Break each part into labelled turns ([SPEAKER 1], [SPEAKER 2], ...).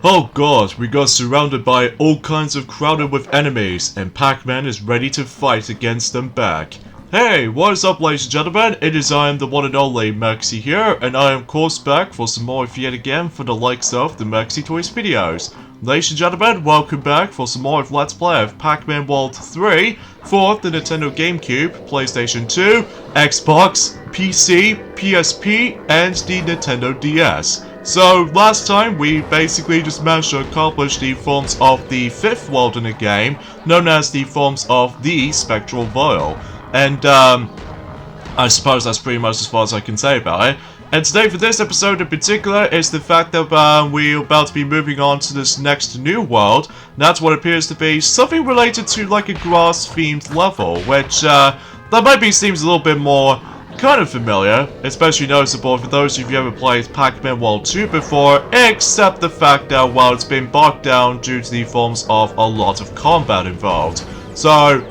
[SPEAKER 1] Oh god, we got surrounded by all kinds of crowded with enemies, and Pac-Man is ready to fight against them back. Hey, what is up ladies and gentlemen, it is I am the one and only Maxi here, and I am of course back for some more yet again for the likes of the Maxi Toys videos. Ladies and gentlemen, welcome back for some more of Let's Play of Pac-Man World 3 for the Nintendo GameCube, PlayStation 2, Xbox, PC, PSP, and the Nintendo DS. So, last time we basically just managed to accomplish the forms of the fifth world in the game, known as the forms of the Spectral Vial. And, I suppose that's pretty much as far as I can say about it. And today for this episode in particular is the fact that we're about to be moving on to this next new world. That's what appears to be something related to like a grass-themed level, which, that might be seems a little bit more kind of familiar, especially noticeable for those of you who ever played Pac-Man World 2 before, except the fact that, well, it's been bogged down due to the forms of a lot of combat involved. So,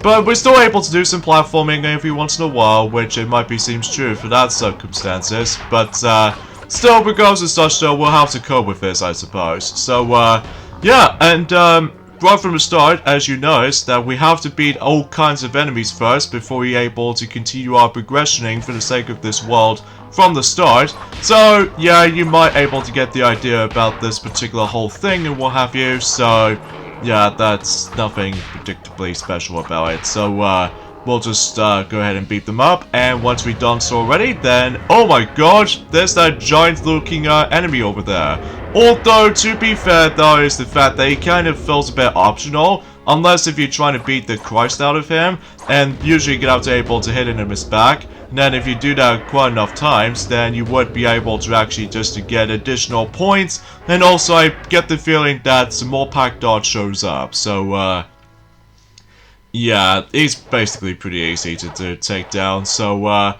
[SPEAKER 1] but we're still able to do some platforming every once in a while, which it might be seems true for that circumstances, but, still, regardless of such, though, we'll have to cope with this, I suppose. So, yeah, and, right from the start, as you noticed, that we have to beat all kinds of enemies first before we're able to continue our progressioning for the sake of this world from the start. So, yeah, you might able to get the idea about this particular whole thing and what have you, so, yeah, that's nothing predictably special about it. So, we'll just go ahead and beat them up, and once we've done so already, then, oh my gosh, there's that giant looking enemy over there. Although, to be fair though, is the fact that he kind of feels a bit optional, unless if you're trying to beat the Christ out of him, and usually you get able to hit him in his back. And then if you do that quite enough times, then you would be able to actually just to get additional points, and also I get the feeling that some more Pac Dodge shows up, so yeah, he's basically pretty easy to take down, so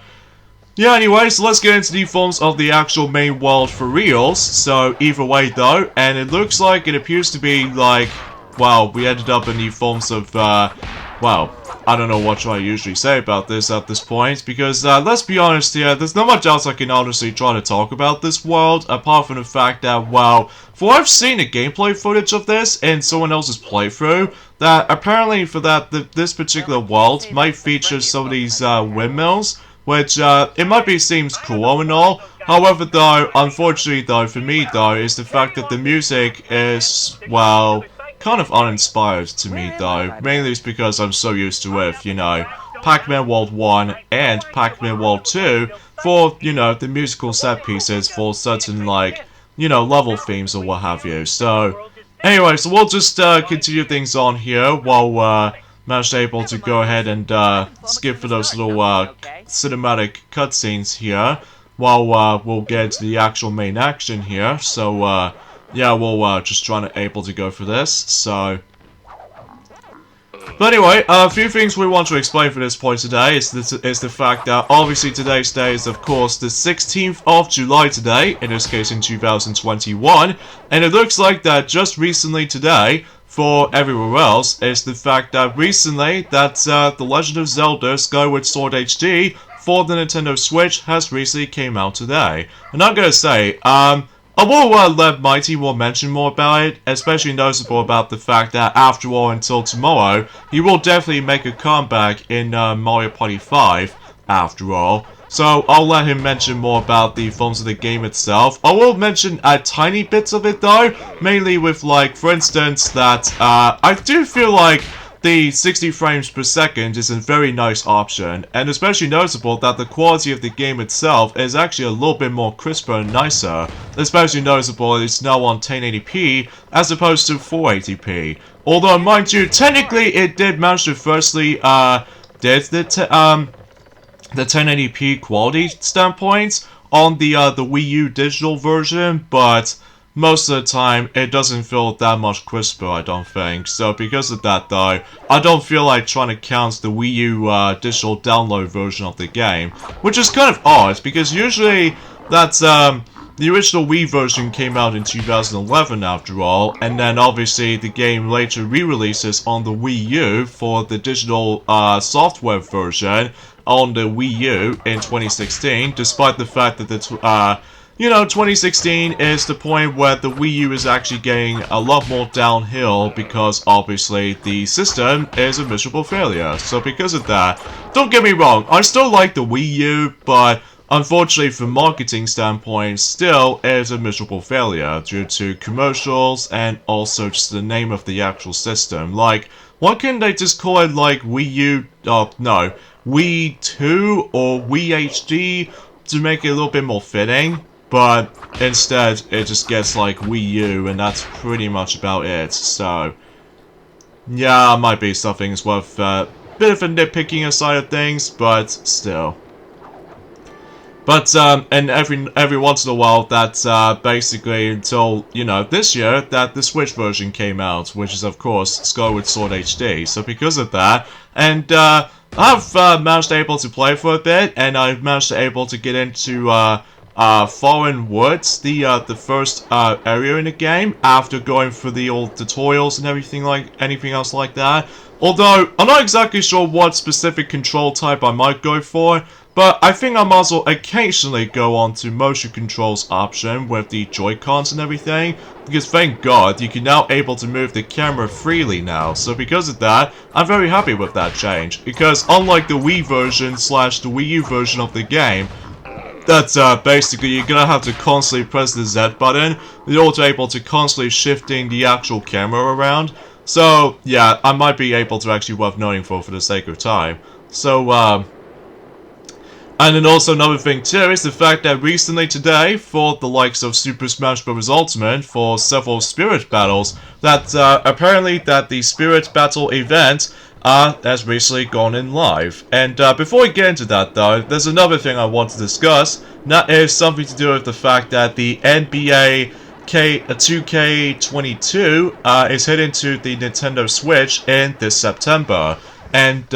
[SPEAKER 1] yeah, anyways, let's get into the forms of the actual main world for reals. So, either way though, and it looks like it appears to be like, well, we ended up in the forms of, well, I don't know what I usually say about this at this point, because, let's be honest here, there's not much else I can honestly try to talk about this world, apart from the fact that, well, for what I've seen the gameplay footage of this in someone else's playthrough, that apparently for that, this particular world might feature some of these, windmills, which, it might be seems cool and all. However, though, unfortunately, though, for me, though, is the fact that the music is, well, kind of uninspired to me, though. Mainly it's because I'm so used to it, you know, Pac-Man World 1 and Pac-Man World 2 for, you know, the musical set pieces for certain, like, you know, level themes or what have you. So, anyway, so we'll just, continue things on here while, managed able to go ahead and skip for those little cinematic cutscenes here while we'll get to the actual main action here. So yeah, we'll just trying to able to go for this. So, but anyway, a few things we want to explain for this point today is the fact that obviously today's day is of course the 16th of July today, in this case in 2021, and it looks like that just recently today, for everywhere else, is the fact that recently that The Legend of Zelda Skyward Sword HD for the Nintendo Switch has recently came out today. And I'm gonna say, I will let Mighty will mention more about it, especially noticeable about the fact that after all until tomorrow, he will definitely make a comeback in Mario Party 5, after all. So, I'll let him mention more about the forms of the game itself. I will mention tiny bits of it though, mainly with like, for instance, that I do feel like the 60 frames per second is a very nice option, and especially noticeable that the quality of the game itself is actually a little bit more crisper and nicer, especially noticeable it's now on 1080p as opposed to 480p. Although, mind you, technically it did manage to firstly, the 1080p quality standpoint on the Wii U digital version, but most of the time it doesn't feel that much crisper, I don't think. So because of that though, I don't feel like trying to count the Wii U digital download version of the game, which is kind of odd because usually that's the original Wii version came out in 2011 after all, and then obviously the game later re-releases on the Wii U for the digital software version on the Wii U in 2016, despite the fact that you know, 2016 is the point where the Wii U is actually getting a lot more downhill because obviously the system is a miserable failure. So because of that, don't get me wrong, I still like the Wii U, but unfortunately from marketing standpoint, still is a miserable failure due to commercials and also just the name of the actual system. Like, why couldn't they just call it like Wii U, no, Wii 2 or Wii HD to make it a little bit more fitting? But instead, it just gets like Wii U, and that's pretty much about it. So, yeah, might be something's worth a bit of a nitpicking side of things, but still. But and every once in a while, that's basically until, you know, this year that the Switch version came out, which is of course Skyward Sword HD. So because of that, and I've managed to able to play for a bit, and I've managed to able to get into Foreign Woods, the first area in the game, after going through the old tutorials and anything else like that. Although I'm not exactly sure what specific control type I might go for, but I think I might as well occasionally go on to motion controls option with the Joy-Cons and everything, because thank God you can now able to move the camera freely now. So because of that, I'm very happy with that change, because unlike the Wii version / the Wii U version of the game, that's basically you're gonna have to constantly press the Z button in order to able to constantly shifting the actual camera around. So yeah, I might be able to actually worth noting for the sake of time. So and then also another thing too is the fact that recently today, for the likes of Super Smash Bros. Ultimate, for several Spirit Battles, that apparently that the Spirit Battle event has recently gone in live. And before we get into that though, there's another thing I want to discuss, and that is something to do with the fact that the NBA 2K22 is heading to the Nintendo Switch in this September. And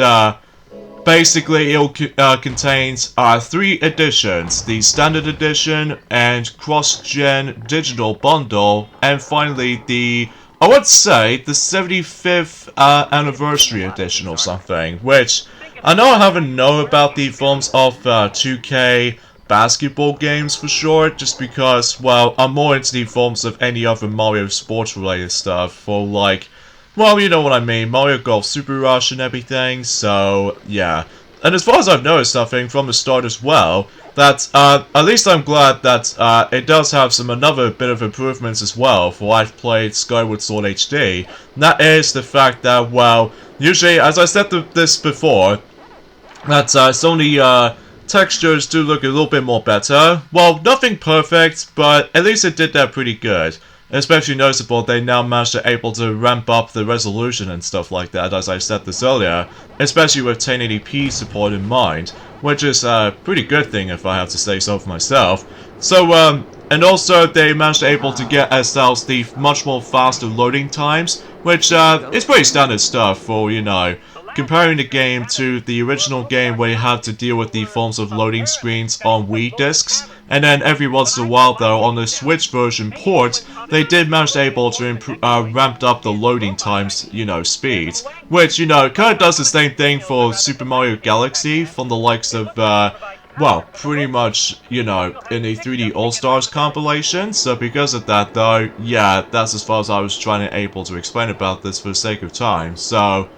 [SPEAKER 1] basically, it contains 3 editions: the Standard Edition and Cross-Gen Digital Bundle, and finally the, I would say, the 75th Anniversary Edition or something, which I know I haven't known about the forms of 2K basketball games for sure, just because, well, I'm more into the forms of any other Mario sports related stuff, for like, well, you know what I mean, Mario Golf Super Rush and everything, so yeah. And as far as I've noticed something from the start as well, that at least I'm glad that it does have another bit of improvements as well, for I've played Skyward Sword HD, and that is the fact that, well, usually, as I said this before, that some of the textures do look a little bit more better. Well, nothing perfect, but at least it did that pretty good. Especially noticeable, they now managed to able to ramp up the resolution and stuff like that, as I said this earlier, especially with 1080p support in mind, which is a pretty good thing if I have to say so for myself. So, and also they managed to able to get ourselves the much more faster loading times, which is pretty standard stuff for, you know, comparing the game to the original game where you had to deal with the forms of loading screens on Wii discs. And then every once in a while though, on the Switch version port, they did manage to able to ramped up the loading times, you know, speeds. Which, you know, kind of does the same thing for Super Mario Galaxy from the likes of, well, pretty much, you know, in the 3D All-Stars compilation. So because of that though, yeah, that's as far as I was trying to able to explain about this for the sake of time. So,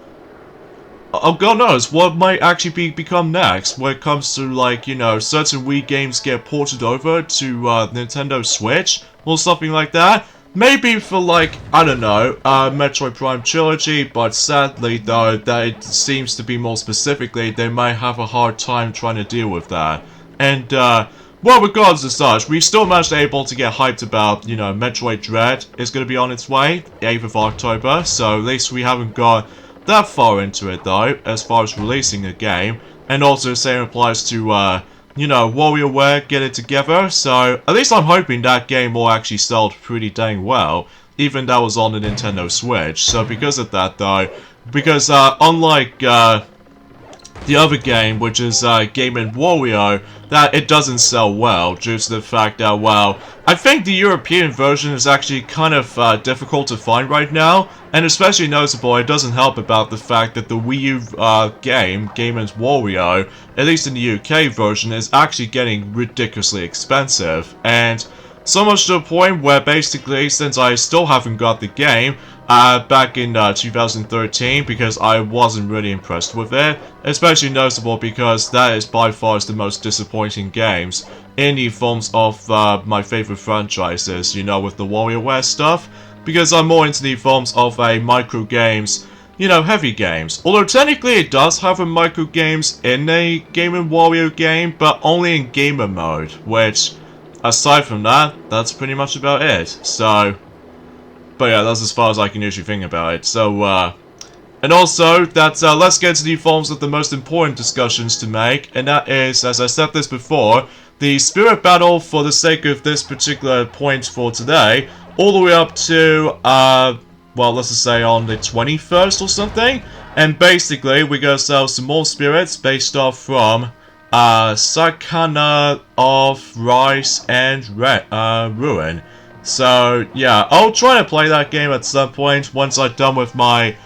[SPEAKER 1] oh god knows what might actually become next when it comes to, like, you know, certain Wii games get ported over to Nintendo Switch or something like that. Maybe for, like, I don't know, Metroid Prime Trilogy, but sadly though, that it seems to be more specifically, they might have a hard time trying to deal with that. And well, regardless of such, we still managed to able to get hyped about, you know, Metroid Dread is going to be on its way, 8th of October, so at least we haven't got that far into it though, as far as releasing a game. And also the same applies to, you know, WarioWare, Get It Together. So at least I'm hoping that game will actually sell pretty dang well, even that was on the Nintendo Switch. So because of that though, because unlike the other game, which is Game & Wario, that it doesn't sell well due to the fact that, well, I think the European version is actually kind of difficult to find right now, and especially noticeable, it doesn't help about the fact that the Wii U Game & Wario, at least in the UK version, is actually getting ridiculously expensive, and so much to the point where basically, since I still haven't got the game, back in 2013, because I wasn't really impressed with it, especially noticeable because that is by far the most disappointing games in the forms of my favorite franchises, you know, with the WarioWare stuff, because I'm more into the forms of a micro games, you know, heavy games. Although technically it does have a micro games in a Game & Wario game, but only in gamer mode, which, aside from that, that's pretty much about it. So, but yeah, that's as far as I can usually think about it. So, and also, let's get to the forms of the most important discussions to make, and that is, as I said this before, the spirit battle for the sake of this particular point for today, all the way up to, well, let's just say on the 21st or something, and basically, we're gonna sell some more spirits based off from, Sakana of Rice and Ruin. So, yeah, I'll try to play that game at some point once I'm done with my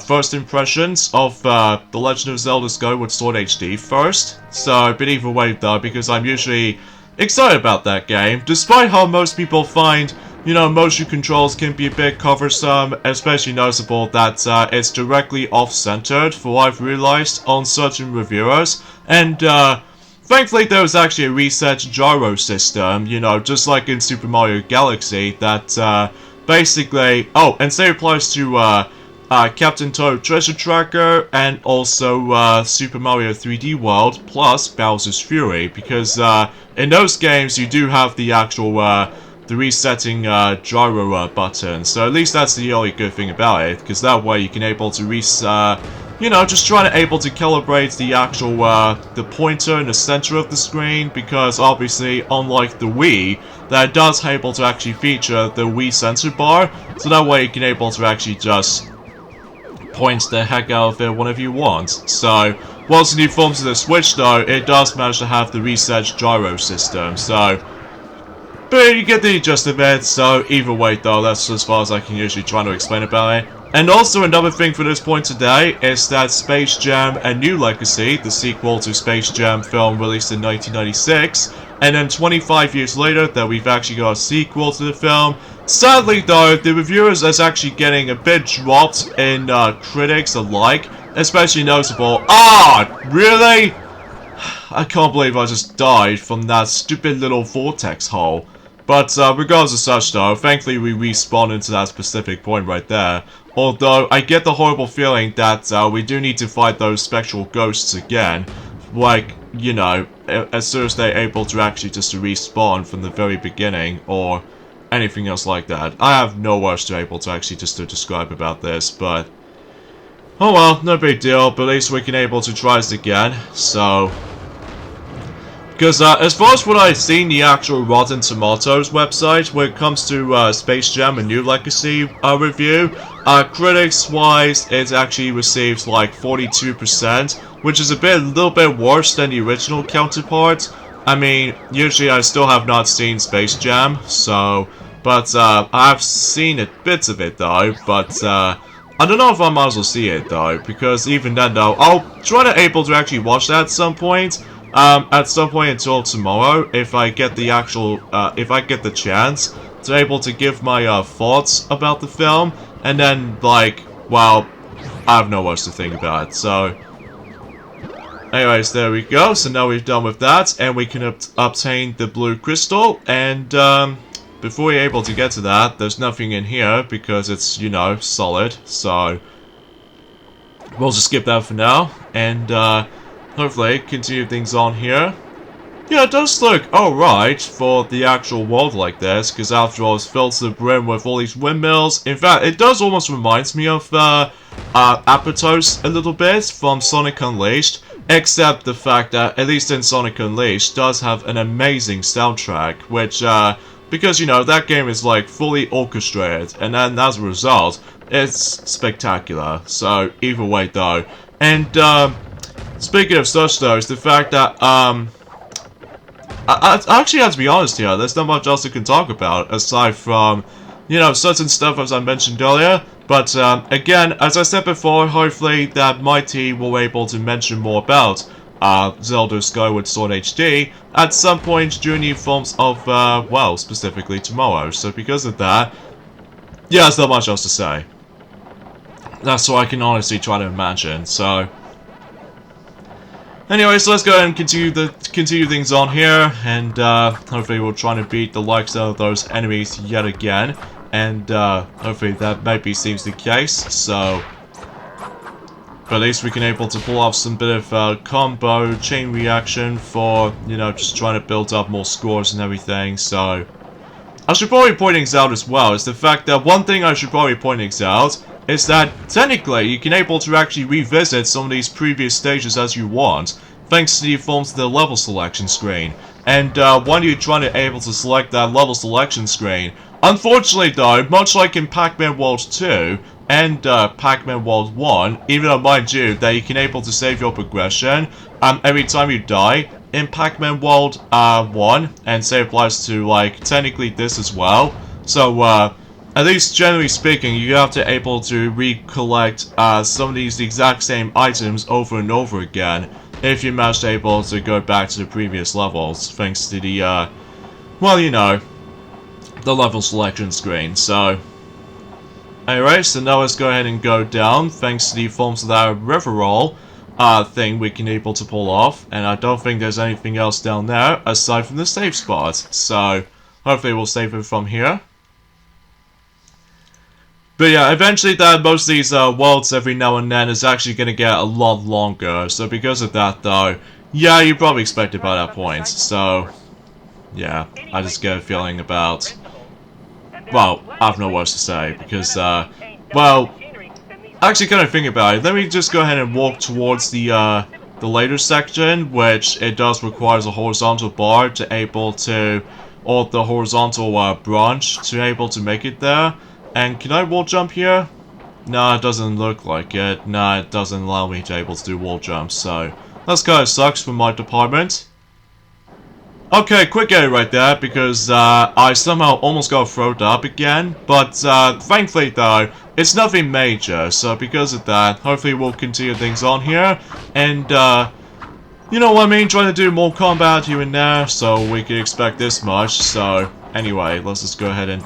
[SPEAKER 1] first impressions of The Legend of Zelda Skyward Sword HD first. So, but either way though, because I'm usually excited about that game, despite how most people find, you know, motion controls can be a bit cumbersome, especially noticeable that it's directly off-centered, for what I've realized on certain reviewers, and thankfully there was actually a reset gyro system, you know, just like in Super Mario Galaxy, that basically, oh, and same applies to Captain Toad Treasure Tracker, and also Super Mario 3D World, plus Bowser's Fury, because in those games you do have the actual the resetting gyro button, so at least that's the only good thing about it, because that way you can able to you know, just trying to able to calibrate the actual the pointer in the center of the screen, because obviously unlike the Wii, that does able to actually feature the Wii sensor bar, so that way you can able to actually just point the heck out of it whenever you want. So whilst in the forms of the Switch though, it does manage to have the reset gyro system, so but you get the gist of it. So either way though, that's as far as I can usually try to explain about it. And also another thing for this point today is that Space Jam: A New Legacy, the sequel to Space Jam film released in 1996, and then 25 years later that we've actually got a sequel to the film. Sadly though, the reviewers is actually getting a bit dropped in critics alike, especially noticeable. Ah, really? I can't believe I just died from that stupid little vortex hole. But regardless of such though, thankfully we respawn into that specific point right there. Although, I get the horrible feeling that we do need to fight those spectral ghosts again. Like, you know, as soon as they're able to actually just respawn from the very beginning, or anything else like that. I have no words to able to actually just to describe about this, but oh well, no big deal, but at least we can able to try this again, so because as far as what I've seen, the actual Rotten Tomatoes website, when it comes to Space Jam: A New Legacy review, critics-wise, it actually receives like 42%, which is a little bit worse than the original counterpart. I mean, usually I still have not seen Space Jam, so, but I've seen bits of it though, but I don't know if I might as well see it though, because even then though, I'll try to able to actually watch that at some point until tomorrow, if I get the actual, if I get the chance to able to give my thoughts about the film, and then like, well, I have no words to think about it, so anyways, there we go. So now we've done with that, and we can obtain the blue crystal, and before we're able to get to that, there's nothing in here because it's, you know, solid, so we'll just skip that for now, and hopefully continue things on here. Yeah, it does look alright for the actual world like this, because after all, it's filled to the brim with all these windmills. In fact, it does almost reminds me of Apotos a little bit from Sonic Unleashed, except the fact that, at least in Sonic Unleashed, does have an amazing soundtrack, which, because, you know, that game is, like, fully orchestrated, and then, as a result, it's spectacular. So, either way, though. And, speaking of such though, is the fact that, I actually have to be honest here, there's not much else I can talk about, aside from, you know, certain stuff as I mentioned earlier. But, again, as I said before, hopefully that my team will be able to mention more about, Zelda Skyward Sword HD at some point during the forms of, well, specifically tomorrow. So because of that, yeah, there's not much else to say. That's what I can honestly try to imagine, so... Anyway, so let's go ahead and continue things on here, and hopefully we'll try to beat the likes of those enemies yet again, and hopefully that maybe seems the case. So, but at least we can able to pull off some bit of combo chain reaction for, you know, just trying to build up more scores and everything. So, I should probably point things out as well is the fact that one thing I should probably point things out is that technically you can able to actually revisit some of these previous stages as you want, thanks to the forms of the level selection screen. And when you're trying to able to select that level selection screen, unfortunately though, much like in Pac-Man World 2 and Pac-Man World 1, even though mind you that you can able to save your progression every time you die in Pac-Man World 1, and same applies to like technically this as well. So at least generally speaking, you have to able to recollect some of these exact same items over and over again if you manage to able to go back to the previous levels, thanks to the, well, you know, the level selection screen. So, anyway, so now let's go ahead and go down, thanks to the forms of that river thing we can able to pull off, and I don't think there's anything else down there aside from the save spot. So, hopefully we'll save it from here. But yeah, eventually most of these worlds every now and then is actually going to get a lot longer. So because of that though, yeah, you probably expect it by that point. So, yeah, I just get a feeling about... Well, I have no words to say because, well, actually kind of think about it. Let me just go ahead and walk towards the later section, which it does requires a horizontal bar to able to... or the horizontal branch to able to make it there. And can I wall jump here? No, it doesn't look like it. No, it doesn't allow me to able to do wall jumps, so that's kind of sucks for my department. Okay, quick edit right there, because I somehow almost got thrown up again, but thankfully though, it's nothing major, so because of that, hopefully we'll continue things on here, and you know what I mean, trying to do more combat here and there, so we can expect this much. So anyway, let's just go ahead and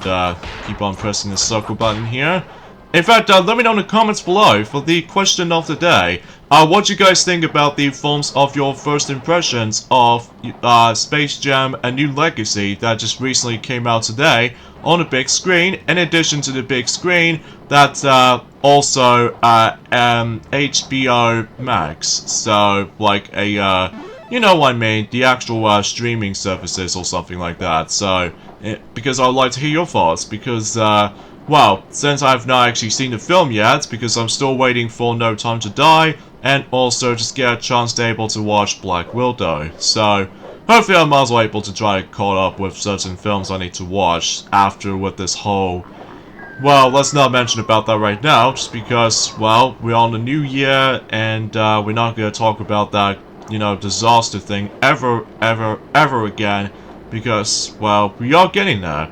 [SPEAKER 1] keep on pressing the circle button here. In fact, let me know in the comments below for the question of the day. What do you guys think about the forms of your first impressions of Space Jam: A New Legacy that just recently came out today on the big screen, in addition to the big screen that's also HBO Max. So, like a, you know what I mean, the actual streaming services or something like that. So, because I would like to hear your thoughts, because, well, since I've not actually seen the film yet, because I'm still waiting for No Time to Die, and also just get a chance to able to watch Black Widow. So, hopefully I might as well able to try to caught up with certain films I need to watch after with this whole... Well, let's not mention about that right now, just because, well, we're on the new year, and we're not going to talk about that, you know, disaster thing ever again, because, well, we are getting there.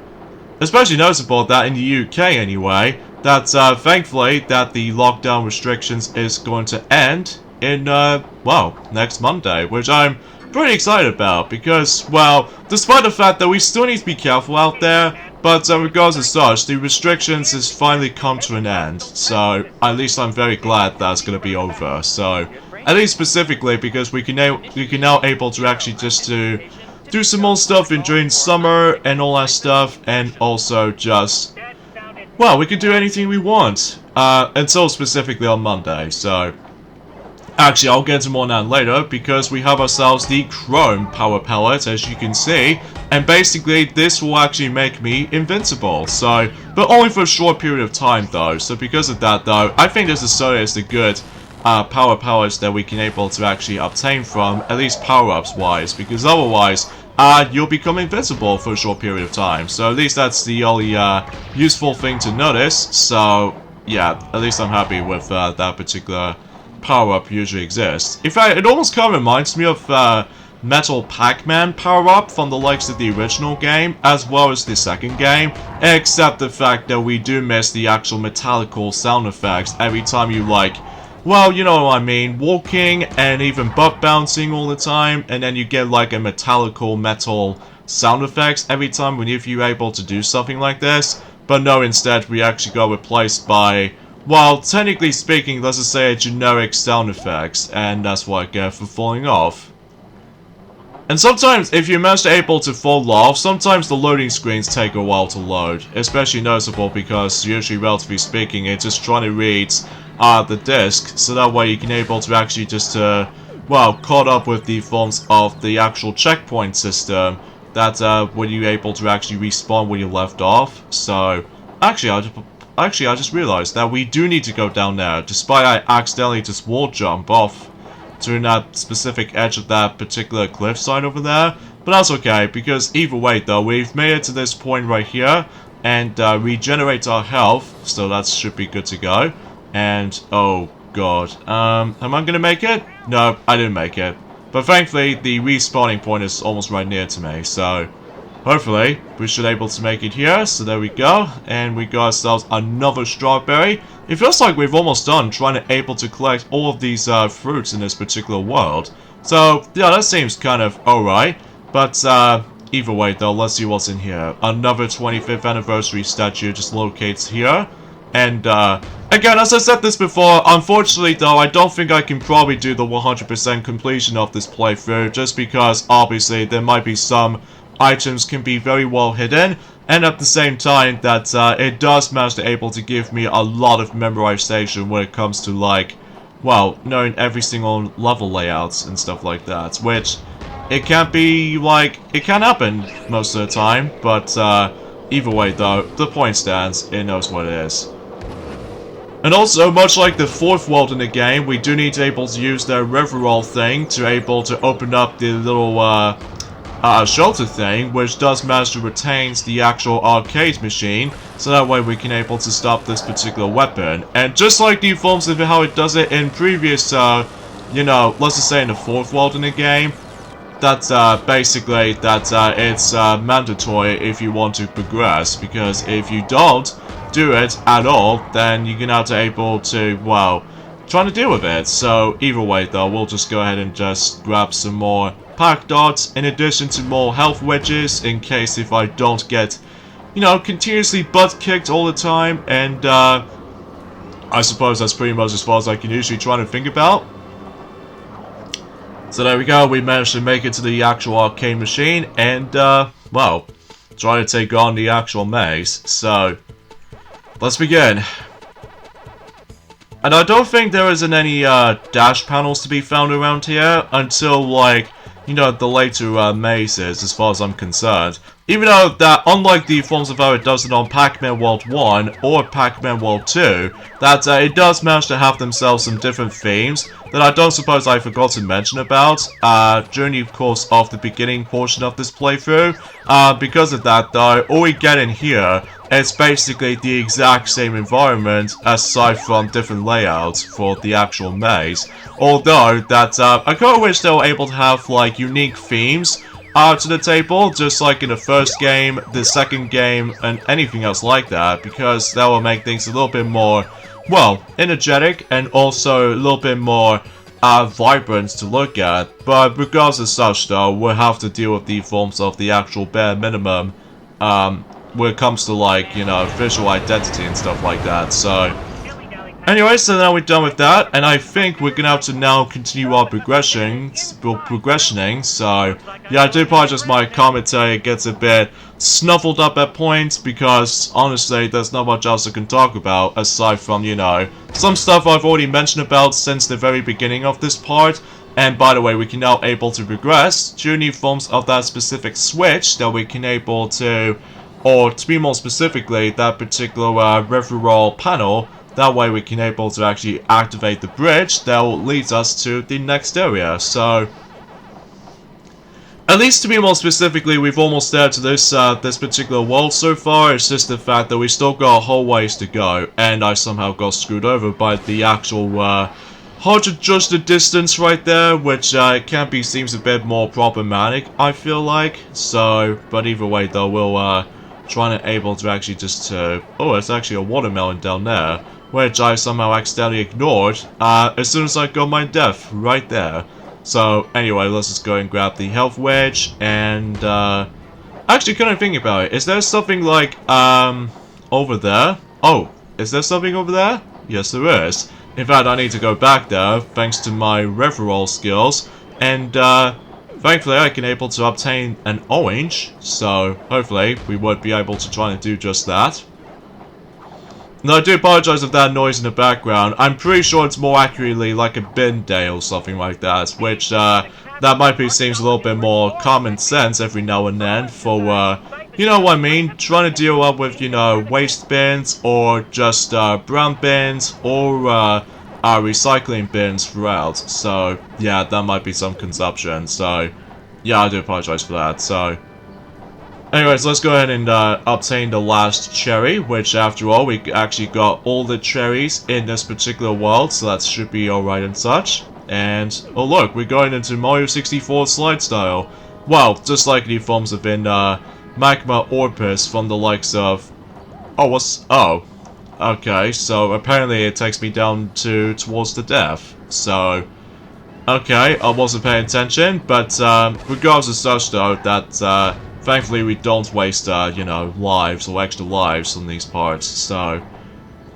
[SPEAKER 1] Especially noticeable that in the UK anyway, that thankfully that the lockdown restrictions is going to end in, well, next Monday, which I'm pretty excited about, because, well, despite the fact that we still need to be careful out there, but regardless as such, the restrictions has finally come to an end, so at least I'm very glad that's going to be over. So, at least specifically because we can now able to actually just to do some more stuff during summer and all that stuff, and also just, well, we can do anything we want until specifically on Monday. So actually I'll get into more on that later, because we have ourselves the Chrome Power Pellet, as you can see, and basically this will actually make me invincible. So, but only for a short period of time though. So because of that though, I think this is certainly the good power pellets that we can able to actually obtain from, at least power-ups wise, because otherwise you'll become invincible for a short period of time. So at least that's the only useful thing to notice. So yeah, at least I'm happy with that particular power-up usually exists. In fact, it almost kind of reminds me of Metal Pac-Man power-up from the likes of the original game, as well as the second game, except the fact that we do miss the actual metallical sound effects every time you, like, well, you know what I mean, walking and even butt bouncing all the time, and then you get like a metallical metal sound effects every time whenever you're able to do something like this. But no, instead we actually got replaced by, well, technically speaking, let's just say a generic sound effects, and that's what I get for falling off. And sometimes, if you're most able to fall off, sometimes the loading screens take a while to load. Especially noticeable because, usually, relatively speaking, it's just trying to read the disc, so that way you can able to actually just, well, caught up with the forms of the actual checkpoint system that, when you're able to actually respawn where you left off. So, actually, I just realized that we do need to go down there, despite I accidentally just wall jump off to that specific edge of that particular cliffside over there. But that's okay, because either way though, we've made it to this point right here, and regenerate our health, so that should be good to go. And, oh god, am I gonna make it? No, I didn't make it. But thankfully, the respawning point is almost right near to me, so hopefully, we should be able to make it here. So there we go, and we got ourselves another strawberry. It feels like we've almost done trying to able to collect all of these fruits in this particular world. So, yeah, that seems kind of alright. But, either way though, let's see what's in here. Another 25th anniversary statue just locates here. And, again, as I said this before, unfortunately though, I don't think I can probably do the 100% completion of this playthrough, just because, obviously, there might be some items can be very well hidden, and at the same time that it does manage to able to give me a lot of memorization when it comes to, like, well, knowing every single level layouts and stuff like that, which it can be, like, it can happen most of the time, but either way though, the point stands, it knows what it is. And also, much like the fourth world in the game, we do need to able to use the river thing to able to open up the little shelter thing, which does manage to retain the actual arcade machine, so that way we can able to stop this particular weapon. And just like the forms of how it does it in previous, you know, let's just say in the fourth world in the game, that's basically that it's mandatory if you want to progress, because if you don't do it at all, then you're gonna have to able to, well, trying to deal with it. So either way though, we'll just go ahead and just grab some more Pack Dots, in addition to more health wedges, in case if I don't get, you know, continuously butt kicked all the time, and I suppose that's pretty much as far as I can usually try to think about. So there we go, we managed to make it to the actual arcade machine, and well, try to take on the actual maze. So let's begin. And I don't think there isn't any dash panels to be found around here until, like, you know, the later mazes, as far as I'm concerned. Even though that, unlike the forms of how it does it on Pac-Man World 1 or Pac-Man World 2, that it does manage to have themselves some different themes that I don't suppose I forgot to mention about during the course of the beginning portion of this playthrough. Because of that though, all we get in here is basically the exact same environment aside from different layouts for the actual maze. Although that I kind of wish they were able to have like unique themes to the table, just like in the first game, the second game, and anything else like that, because that will make things a little bit more, well, energetic, and also a little bit more vibrant to look at. But regardless of such though, we'll have to deal with the forms of the actual bare minimum when it comes to, like, you know, visual identity and stuff like that. So anyway, so now we're done with that, and I think we're gonna have to now continue our progressioning, so yeah, I do apologize, my commentary gets a bit snuffled up at points, because honestly, there's not much else I can talk about, aside from, you know, some stuff I've already mentioned about since the very beginning of this part. And by the way, we can now able to progress to new forms of that specific switch that we can able to, or to be more specifically, that particular referral panel. That way we can able to actually activate the bridge that will lead us to the next area. So, at least to be more specifically, we've almost there to this this particular world so far. It's just the fact that we still got a whole ways to go, and I somehow got screwed over by the actual hard to judge the distance right there, which seems a bit more problematic, I feel like. So, but either way though, we'll try to able to actually just oh, it's actually a watermelon down there, which I somehow accidentally ignored as soon as I got my death right there. So anyway, let's just go and grab the health wedge, and actually kind of thinking about it, is there something like over there? Oh, is there something over there? Yes, there is. In fact, I need to go back there, thanks to my referral skills, and thankfully I can able to obtain an orange, so hopefully we would be able to try and do just that. Now, I do apologize if that noise in the background. I'm pretty sure it's more accurately like a bin day or something like that, which that might be seems a little bit more common sense every now and then for you know what I mean, trying to deal up with, you know, waste bins, or just brown bins, or recycling bins throughout. So yeah, that might be some consumption. So yeah, I do apologize for that. So anyways, let's go ahead and obtain the last cherry, which after all, we actually got all the cherries in this particular world, so that should be alright and such. And oh look, we're going into Mario 64 slide style. Well, just like the forms have been magma orbis from the likes of... Oh, okay, so apparently it takes me down towards the death. So, okay, I wasn't paying attention, but regardless of such though, that thankfully we don't waste, you know, lives or extra lives on these parts. So,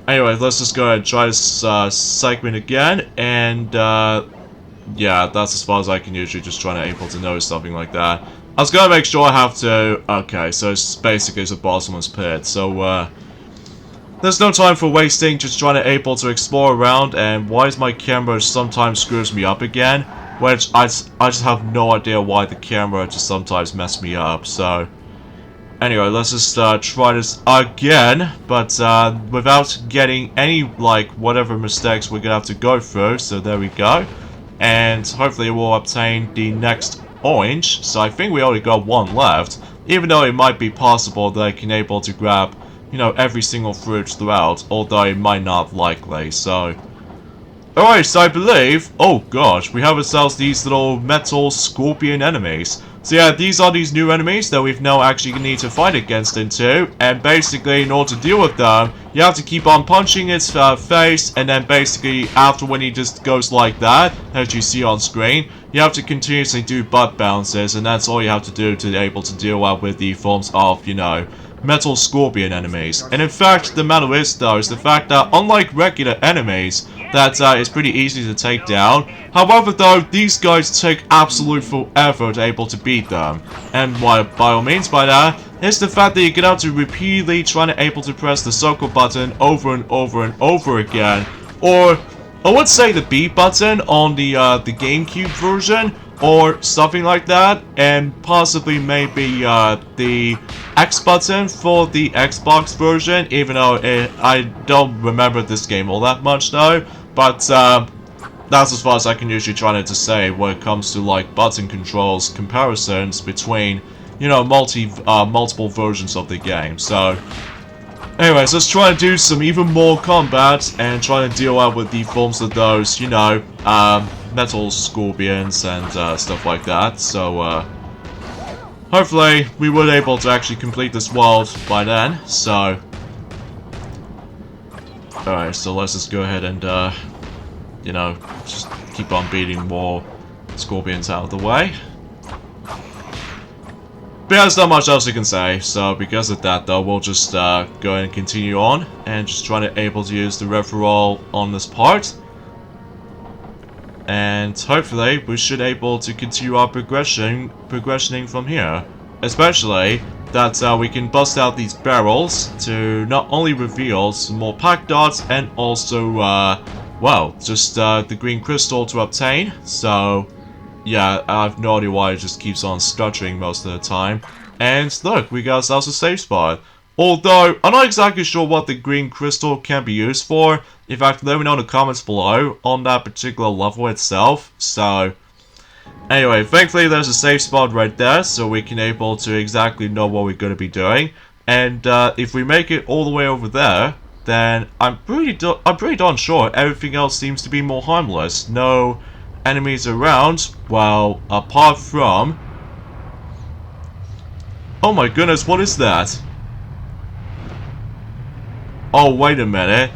[SPEAKER 1] anyway, let's just go ahead and try this segment again, and yeah, that's as far as I can usually just try to able to notice something like that. I was gonna make sure I have to... Okay, so it's basically a bottomless pit, so there's no time for wasting, just trying to able to explore around. And why is my camera sometimes screws me up again? Which I just have no idea why the camera just sometimes mess me up. So anyway, let's just try this again, but without getting any, like, whatever mistakes we're gonna have to go through. So there we go, and hopefully we'll obtain the next orange. So I think we already got one left, even though it might be possible that I can able to grab, you know, every single fruit throughout, although it might not likely. So alright, so I believe, oh gosh, we have ourselves these little metal scorpion enemies. So yeah, these are these new enemies that we've now actually need to fight against into, and basically in order to deal with them, you have to keep on punching its face, and then basically after when he just goes like that, as you see on screen, you have to continuously do butt bounces, and that's all you have to do to be able to deal with the forms of, you know, metal scorpion enemies. And in fact, the matter is though, is the fact that unlike regular enemies, that is pretty easy to take down. However though, these guys take absolute forever to able to beat them. And what by all means by that, is the fact that you get out to repeatedly trying to able to press the circle button over and over and over again. Or I would say the B button on the GameCube version, or something like that, and possibly maybe the X button for the Xbox version, even though I don't remember this game all that much though, but that's as far as I can usually try to say when it comes to like button controls comparisons between, you know, multiple versions of the game. So anyways, let's try and do some even more combat and try to deal out with the forms of those, you know, metal scorpions and stuff like that. So hopefully we were able to actually complete this world by then. So alright, so let's just go ahead and you know, just keep on beating more scorpions out of the way. But yeah, there's not much else you can say, so because of that though, we'll just go ahead and continue on, and just try to able to use the referral on this part. And hopefully, we should able to continue our progressioning from here. Especially, that we can bust out these barrels to not only reveal some more pack dots, and also, well, just the green crystal to obtain, so... yeah, I have no idea why it just keeps on stuttering most of the time. And look, we got ourselves a safe spot. Although, I'm not exactly sure what the green crystal can be used for. In fact, let me know in the comments below on that particular level itself. So, anyway, thankfully there's a safe spot right there, so we can able to exactly know what we're going to be doing. And if we make it all the way over there, then I'm pretty darn sure everything else seems to be more harmless. No enemies around, well, apart from... Oh my goodness, what is that? Oh, wait a minute.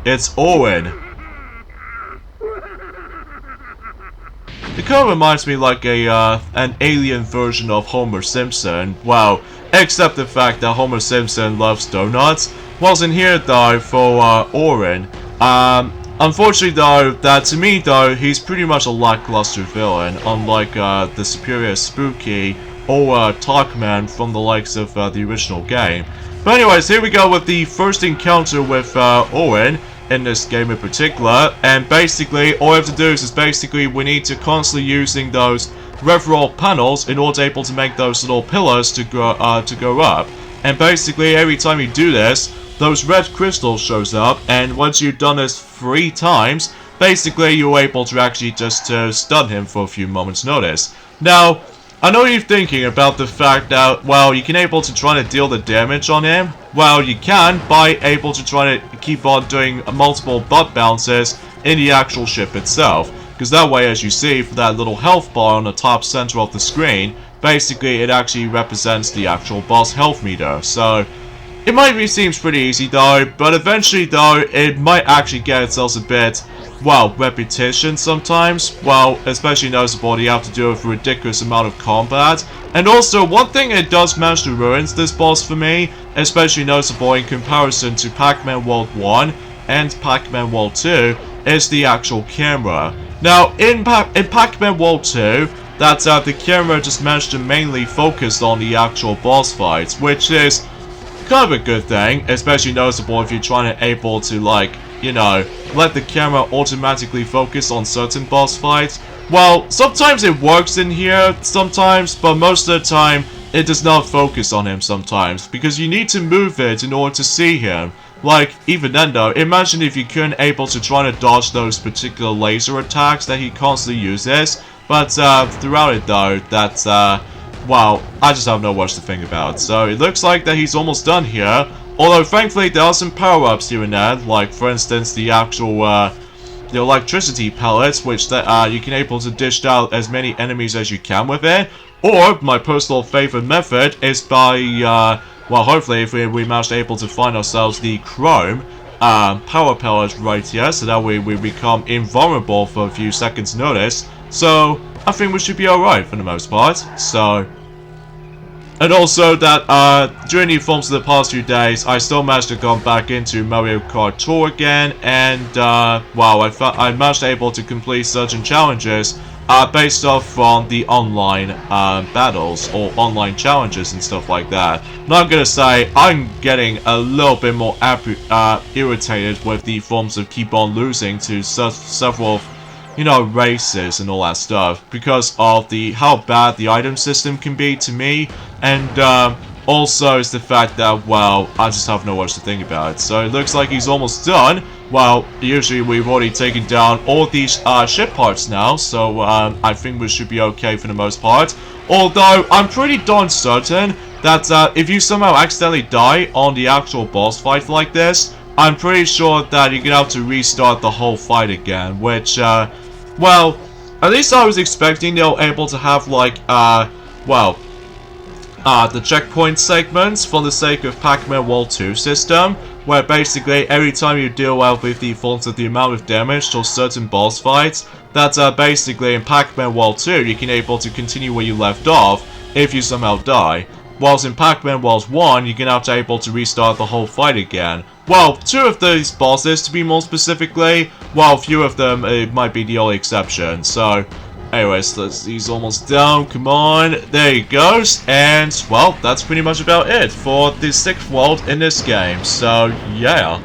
[SPEAKER 1] It's Owen. It kind of reminds me like an alien version of Homer Simpson. Well, except the fact that Homer Simpson loves donuts. Wasn't here though for Oren. Unfortunately though, that to me though, he's pretty much a lackluster villain, unlike the superior Spooky or Pac-Man from the likes of the original game. But anyways, here we go with the first encounter with Owen in this game in particular, and basically all we have to do is basically we need to constantly using those referral panels in order to able to make those little pillars to go up. And basically every time you do this, those red crystals shows up, and once you've done this 3 times, basically you're able to actually just stun him for a few moments notice. Now, I know you're thinking about the fact that, well, you can able to try to deal the damage on him. Well, you can by able to try to keep on doing multiple butt bounces in the actual ship itself. Because that way, as you see, for that little health bar on the top center of the screen, basically it actually represents the actual boss health meter. So, it might be seems pretty easy though, but eventually though, it might actually get itself a bit, well, repetition sometimes. Well, especially noticeable you have to do with a ridiculous amount of combat. And also, one thing it does manage to ruin this boss for me, especially noticeable in comparison to Pac-Man World 1 and Pac-Man World 2, is the actual camera. Now, in Pac-Man World 2, that's the camera just managed to mainly focus on the actual boss fights, which is kind of a good thing, especially noticeable if you're trying to able to, like, you know, let the camera automatically focus on certain boss fights. Well, sometimes it works in here, sometimes, but most of the time, it does not focus on him sometimes, because you need to move it in order to see him. Like, even then though, imagine if you couldn't able to try to dodge those particular laser attacks that he constantly uses, but throughout it though, that's, well, I just have no words to think about. So it looks like that he's almost done here. Although thankfully there are some power-ups here and there, like for instance the actual the electricity pellets, which you can able to dish out as many enemies as you can with it. Or my personal favorite method is by well, hopefully if we manage to able to find ourselves the chrome power pellets right here, so that way we become invulnerable for a few seconds notice. So I think we should be alright for the most part. So, and also that during the films of the past few days, I still managed to go back into Mario Kart Tour again, and wow, I managed to able to complete certain challenges based off on the online battles or online challenges and stuff like that. Not gonna say I'm getting a little bit more irritated with the forms of keep on losing to several, you know, races and all that stuff because of how bad the item system can be to me, and also it's the fact that, well, I just have no words to think about it. So it looks like he's almost done. Well, usually we've already taken down all these ship parts now, so I think we should be okay for the most part. Although, I'm pretty darn certain that if you somehow accidentally die on the actual boss fight like this, I'm pretty sure that you're gonna have to restart the whole fight again, which, well, at least I was expecting they were able to have, like, well, the checkpoint segments for the sake of Pac-Man World 2 system, where basically every time you deal with the fault of the amount of damage to certain boss fights, that basically in Pac-Man World 2 you can able to continue where you left off if you somehow die. Whilst in Pac-Man World 1 you're gonna have to able to restart the whole fight again. Well, 2 of these bosses to be more specifically, while a few of them it might be the only exception. So anyways, he's almost down, come on, there he goes, and, well, that's pretty much about it for the 6th world in this game, so, yeah.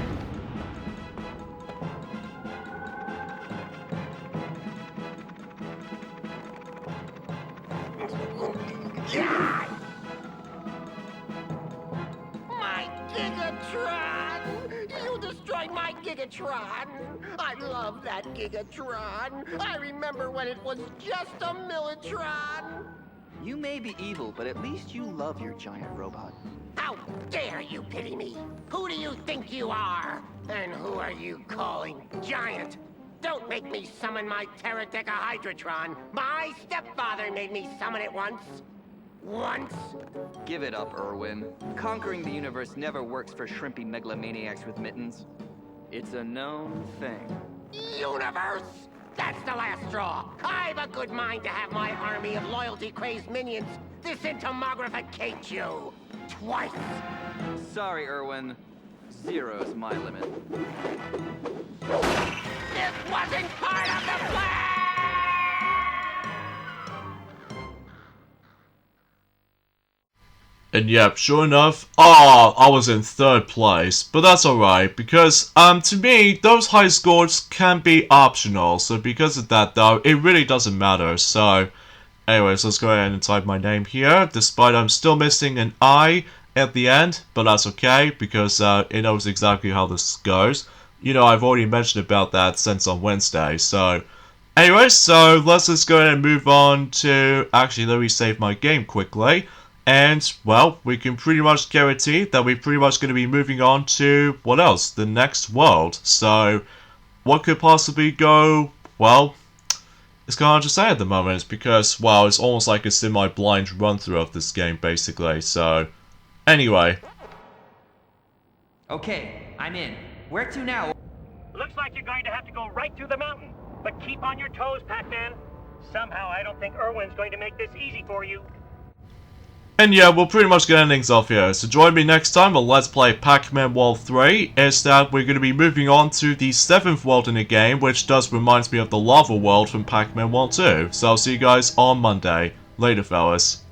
[SPEAKER 2] My Gigatron! You destroyed my Gigatron! I love that Gigatron! I remember when it was just a Millitron!
[SPEAKER 3] You may be evil, but at least you love your giant robot.
[SPEAKER 2] How dare you pity me? Who do you think you are? And who are you calling giant? Don't make me summon my Terradecahydratron. My stepfather made me summon it once. Once.
[SPEAKER 3] Give it up, Irwin. Conquering the universe never works for shrimpy megalomaniacs with mittens. It's a known thing.
[SPEAKER 2] Universe! That's the last straw. I've a good mind to have my army of loyalty-crazed minions disentomographificate you. Twice.
[SPEAKER 3] Sorry, Irwin. Zero's my limit.
[SPEAKER 2] This wasn't part of the plan!
[SPEAKER 1] And yep, sure enough, I was in 3rd place, but that's alright, because, to me, those high scores can be optional, so because of that, though, it really doesn't matter, so, anyways, let's go ahead and type my name here, despite I'm still missing an I at the end, but that's okay, because, it knows exactly how this goes. You know, I've already mentioned about that since on Wednesday, so, anyways, so, let's just go ahead and move on to, actually, let me save my game quickly. And, well, we can pretty much guarantee that we're pretty much going to be moving on to, what else? The next world. So, what could possibly go, well, it's kind of hard to say at the moment, because, well, it's almost like a semi-blind run-through of this game, basically. So, anyway.
[SPEAKER 4] Okay, I'm in. Where to now?
[SPEAKER 5] Looks like you're going to have to go right through the mountain. But keep on your toes, Pac-Man. Somehow I don't think Irwin's going to make this easy for you.
[SPEAKER 1] And yeah, we'll pretty much get endings off here. So join me next time on Let's Play Pac-Man World 3. Is that we're going to be moving on to the 7th world in the game, which does remind me of the lava world from Pac-Man World 2. So I'll see you guys on Monday. Later, fellas.